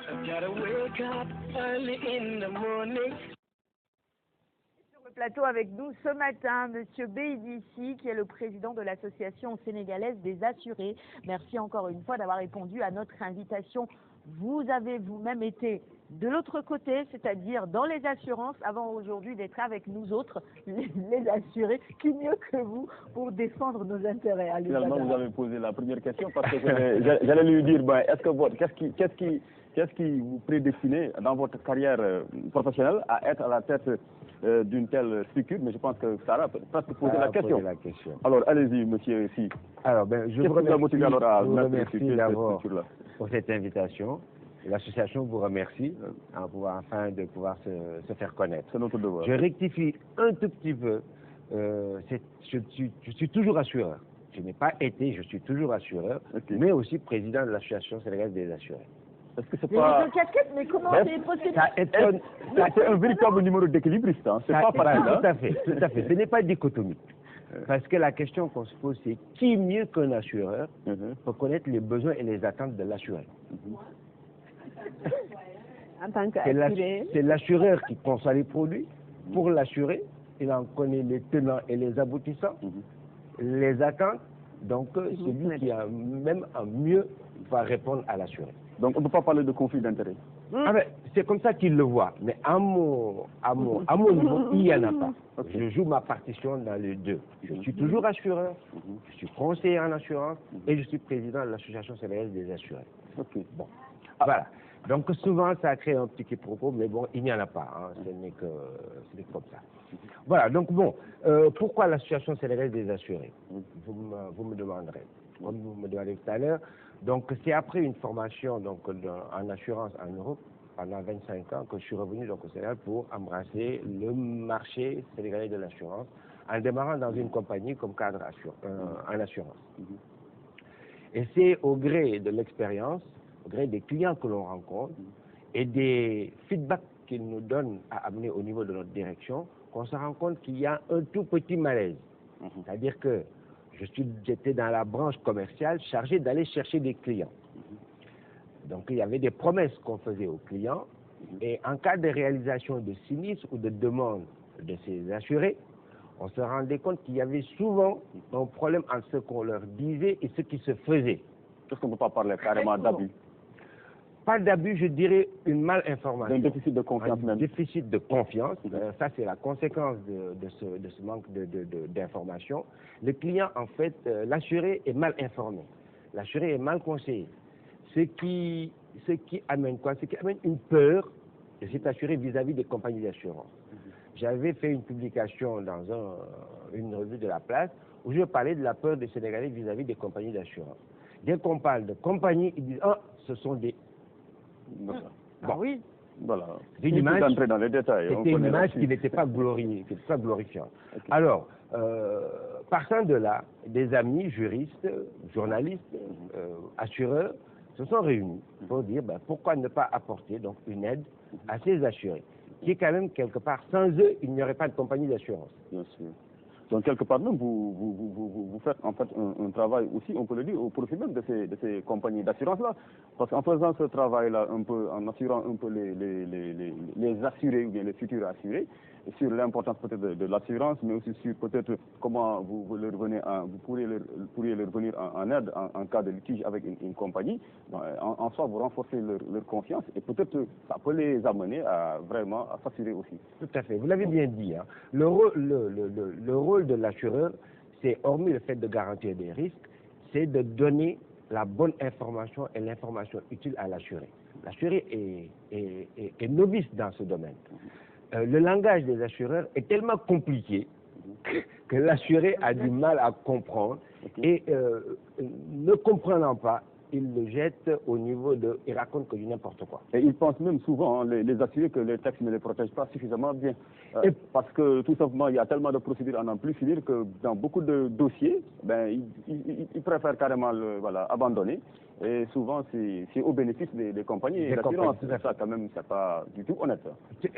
Sur le plateau avec nous ce matin, Monsieur Beidissi, qui est le président de l'Association sénégalaise des assurés. Merci encore une fois d'avoir répondu à notre invitation. Vous avez vous-même été de l'autre côté, c'est-à-dire dans les assurances, avant aujourd'hui d'être avec nous autres, les assurés, qui mieux que vous pour défendre nos intérêts. Allez, finalement, vous avez posé la première question parce que j'allais lui dire, ben, est-ce que qu'est-ce qui vous prédestinait dans votre carrière professionnelle à être à la tête d'une telle structure? Mais je pense que Sarah peut presque poser la question. Alors, allez-y, monsieur. Si. Alors, ben, je vous remercie d'abord pour cette invitation. L'association vous remercie afin de pouvoir se faire connaître. C'est notre devoir. Je rectifie un tout petit peu. Je suis toujours assureur. Je n'ai pas été, je suis toujours assureur, mais aussi président de l'Association sénégalaise des assurés. Est-ce que c'est pas... mais comment c'est possible? C'est un véritable numéro d'équilibriste, hein. C'est pas facile. Tout à fait, tout à fait. Ce n'est pas dichotomique. Parce que la question qu'on se pose, c'est qui mieux qu'un assureur pour connaître les besoins et les attentes de l'assuré? En tant qu'assuré, c'est l'assureur qui conçoit les produits. Pour l'assuré, il en connaît les tenants et les aboutissants, les attentes. Donc, celui qui a même un mieux va répondre à l'assuré. Donc, on ne peut pas parler de conflit d'intérêts. Ah ben, c'est comme ça qu'il le voit. Mais à mon niveau, il n'y en a pas. Je joue ma partition dans les deux. Je suis toujours assureur, je suis conseiller en assurance et je suis président de l'Association sénégalaise des assurés. Bon. Voilà. Donc souvent, ça crée un petit quiproquo, mais bon, il n'y en a pas. Hein. Ce n'est que comme ça. Voilà. Donc bon, pourquoi l'Association sénégalaise des assurés? Vous me demanderez. Comme vous me demandez tout à l'heure. Donc c'est après une formation donc, en assurance en Europe pendant 25 ans que je suis revenu donc, au Sénégal pour embrasser le marché sénégalais de l'assurance en démarrant dans une compagnie comme cadre en assurance. Et c'est au gré de l'expérience, au gré des clients que l'on rencontre et des feedbacks qu'ils nous donnent à amener au niveau de notre direction qu'on se rend compte qu'il y a un tout petit malaise. C'est-à-dire que j'étais dans la branche commerciale chargée d'aller chercher des clients. Donc il y avait des promesses qu'on faisait aux clients et en cas de réalisation de sinistres ou de demandes de ces assurés, on se rendait compte qu'il y avait souvent un problème entre ce qu'on leur disait et ce qui se faisait. Est-ce qu'on ne peut pas parler carrément d'abus? Pas d'abus, je dirais une malinformation. Un déficit de confiance même. Un déficit de confiance, ça c'est la conséquence de ce manque d'information. Le client, en fait, l'assuré est mal informé. L'assuré est mal conseillé. Ce qui amène quoi? Ce qui amène une peur de cet assuré vis-à-vis des compagnies d'assurance. J'avais fait une publication dans une revue de la place où je parlais de la peur des Sénégalais vis-à-vis des compagnies d'assurance. Dès qu'on parle de compagnies, ils disent « Ah, ce sont des... » Bon. Ah oui. Voilà. C'était une image, dans les détails, c'était une image qui n'était pas glorifiante. Alors, partant de là, des amis juristes, journalistes, assureurs se sont réunis pour dire pourquoi ne pas apporter donc, une aide à ces assurés, qui est quand même quelque part, sans eux, il n'y aurait pas de compagnie d'assurance. Bien sûr. Donc, quelque part même, vous faites en fait un travail aussi, on peut le dire, au profit même de ces compagnies d'assurance-là. Parce qu'en faisant ce travail-là, un peu, en assurant un peu les assurés ou bien les futurs assurés, sur l'importance peut-être de l'assurance, mais aussi sur peut-être comment vous pourriez leur venir en aide en cas de litige avec une compagnie. En soi, vous renforcez leur confiance et peut-être ça peut les amener à vraiment à s'assurer aussi. Tout à fait, vous l'avez bien dit. Hein. Le rôle de l'assureur, c'est, hormis le fait de garantir des risques, c'est de donner la bonne information et l'information utile à l'assuré. L'assuré est novice dans ce domaine. Le langage des assureurs est tellement compliqué que l'assuré a du mal à comprendre et ne comprenant pas, il le jette au niveau de... Il raconte que du n'importe quoi. Et ils pensent même souvent, les assurés, que les textes ne les protègent pas suffisamment bien. Parce que tout simplement, il y a tellement de procédures à n'en plus finir que dans beaucoup de dossiers, ils préfèrent carrément abandonner. Et souvent, c'est au bénéfice des compagnies d'assurance. Ça, quand même, c'est pas du tout honnête.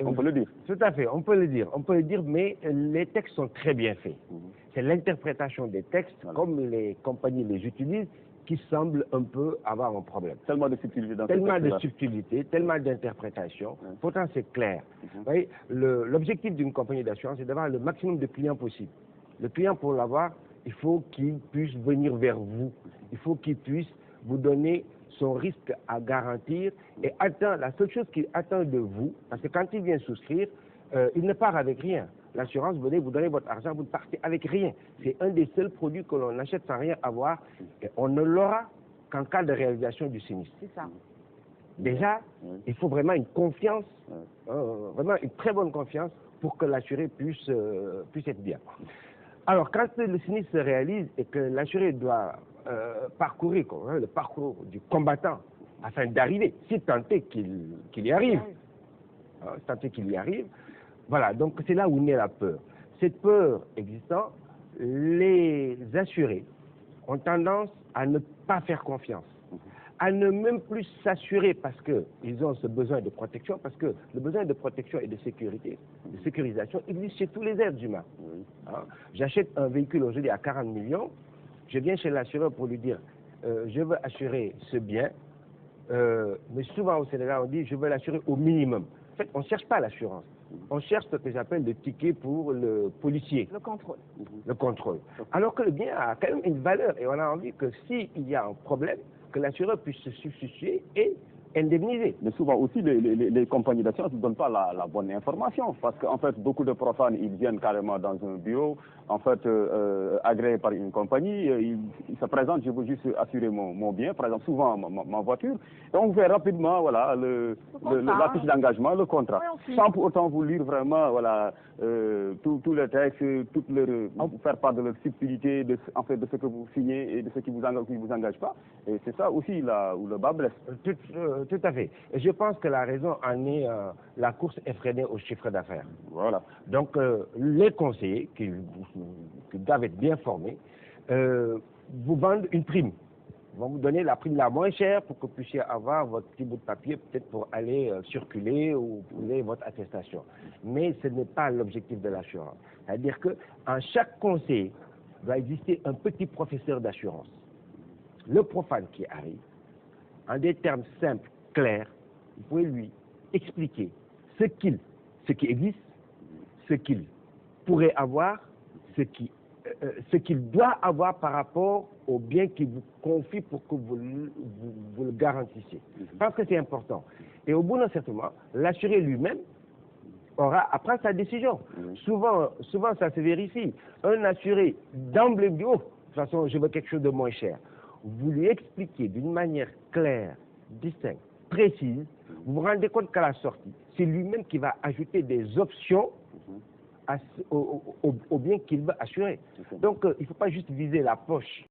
On peut le dire. Tout à fait, on peut le dire. On peut le dire, mais les textes sont très bien faits. C'est l'interprétation des textes, comme les compagnies les utilisent, qui semble un peu avoir un problème. Tellement de subtilité dans Tellement de subtilité, tellement d'interprétation. Pourtant, c'est clair. Vous voyez, l'objectif d'une compagnie d'assurance, c'est d'avoir le maximum de clients possible. Le client, pour l'avoir, il faut qu'il puisse venir vers vous. Il faut qu'il puisse vous donner son risque à garantir et attend, la seule chose qu'il attend de vous, parce que quand il vient souscrire, il ne part avec rien. L'assurance, vous donnez votre argent, vous ne partez avec rien. C'est un des seuls produits que l'on achète sans rien avoir et on ne l'aura qu'en cas de réalisation du sinistre. C'est ça. Déjà, il faut vraiment une confiance, vraiment une très bonne confiance pour que l'assuré puisse être bien. Alors, quand le sinistre se réalise et que l'assuré doit parcourir le parcours du combattant afin d'arriver, si tant est qu'il y arrive, voilà, donc c'est là où naît la peur. Cette peur existant, les assurés ont tendance à ne pas faire confiance, à ne même plus s'assurer parce qu'ils ont ce besoin de protection, parce que le besoin de protection et de sécurité, de sécurisation existe chez tous les êtres humains. J'achète un véhicule aujourd'hui à 40 millions, je viens chez l'assureur pour lui dire je veux assurer ce bien, mais souvent au Sénégal on dit je veux l'assurer au minimum. En fait, on ne cherche pas l'assurance. On cherche ce que j'appelle le ticket pour le policier. Le contrôle. Le contrôle. Alors que le bien a quand même une valeur et on a envie que s'il y a un problème, que l'assureur puisse se substituer et indemniser. Mais souvent aussi, les compagnies d'assurance ne donnent pas la bonne information. Parce qu'en fait, beaucoup de profanes, ils viennent carrément dans un bureau, en fait, agréé par une compagnie. Ils se présentent, je veux juste assurer mon bien, par exemple, souvent ma voiture. Et on fait rapidement, voilà, la fiche d'engagement, le contrat. Sans pour autant vous lire vraiment, voilà, tous les textes, faire part de leur subtilité, en fait, de ce que vous signez et de ce qui vous engage pas. Et c'est ça aussi là où le bas blesse. Tout à fait. Et je pense que la raison en est la course effrénée au chiffre d'affaires. Voilà. Donc, les conseillers, qui doivent être bien formés, vous vendent une prime. Ils vont vous donner la prime la moins chère pour que vous puissiez avoir votre petit bout de papier, peut-être pour aller circuler ou pour votre attestation. Mais ce n'est pas l'objectif de l'assurance. C'est-à-dire qu'en chaque conseiller doit exister un petit professeur d'assurance. Le profane qui arrive, en des termes simples, clairs, vous pouvez lui expliquer ce qui existe, ce qu'il pourrait avoir, ce qu'il doit avoir par rapport au bien qu'il vous confie pour que vous le garantissiez. Parce que c'est important. Et au bout d'un certain moment, l'assuré lui-même aura à prendre sa décision. Souvent, ça se vérifie. Un assuré d'emblée dit, oh, de toute façon, je veux quelque chose de moins cher. Vous lui expliquez d'une manière claire, distincte, précise, vous vous rendez compte qu'à la sortie, c'est lui-même qui va ajouter des options au bien qu'il veut assurer. Donc, il ne faut pas juste viser la poche.